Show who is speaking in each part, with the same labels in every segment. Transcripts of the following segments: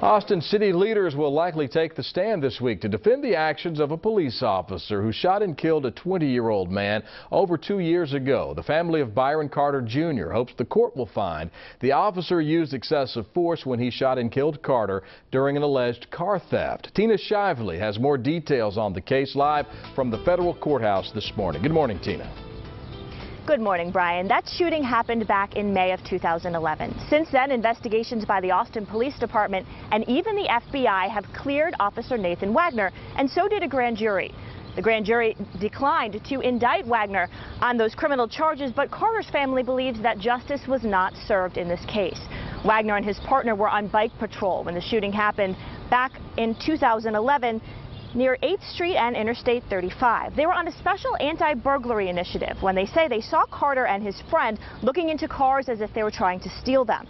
Speaker 1: Austin city leaders will likely take the stand this week to defend the actions of a police officer who shot and killed a 20-year-old man over 2 years ago. The family of Byron Carter Jr. hopes the court will find the officer used excessive force when he shot and killed Carter during an alleged car theft. Tina Shively has more details on the case live from the federal courthouse this morning. Good morning, Tina.
Speaker 2: Good morning, Brian. That shooting happened back in May of 2011. Since then, investigations by the Austin Police Department and even the FBI have cleared Officer Nathan Wagner, and so did a grand jury. The grand jury declined to indict Wagner on those criminal charges, but Carter's family believes that justice was not served in this case. Wagner and his partner were on bike patrol when the shooting happened back in 2011 near 8th Street and Interstate 35. They were on a special anti-burglary initiative when they say they saw Carter and his friend looking into cars as if they were trying to steal them.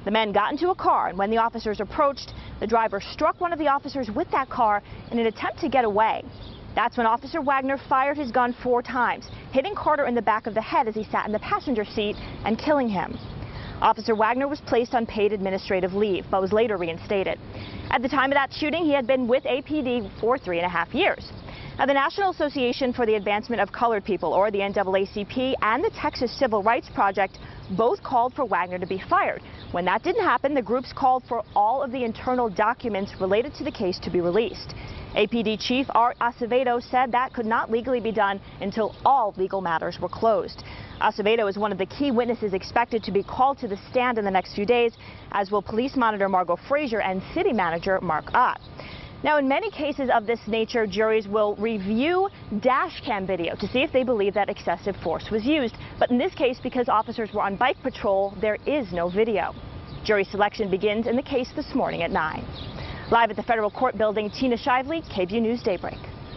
Speaker 2: The men got into a car, and when the officers approached, the driver struck one of the officers with that car in an attempt to get away. That's when Officer Wagner fired his gun 4 times, hitting Carter in the back of the head as he sat in the passenger seat and killing him. Officer Wagner was placed on paid administrative leave, but was later reinstated. At the time of that shooting, he had been with APD for 3.5 years. Now, the National Association for the Advancement of Colored People, or the NAACP, and the Texas Civil Rights Project both called for Wagner to be fired. When that didn't happen, the groups called for all of the internal documents related to the case to be released. APD Chief Art Acevedo said that could not legally be done until all legal matters were closed. Acevedo is one of the key witnesses expected to be called to the stand in the next few days, as will police monitor Margot Frazier and city manager Mark Ott. Now, in many cases of this nature, juries will review dash cam video to see if they believe that excessive force was used. But in this case, because officers were on bike patrol, there is no video. Jury selection begins in the case this morning at 9. Live at the federal court building, Tina Shively, KVUE News Daybreak.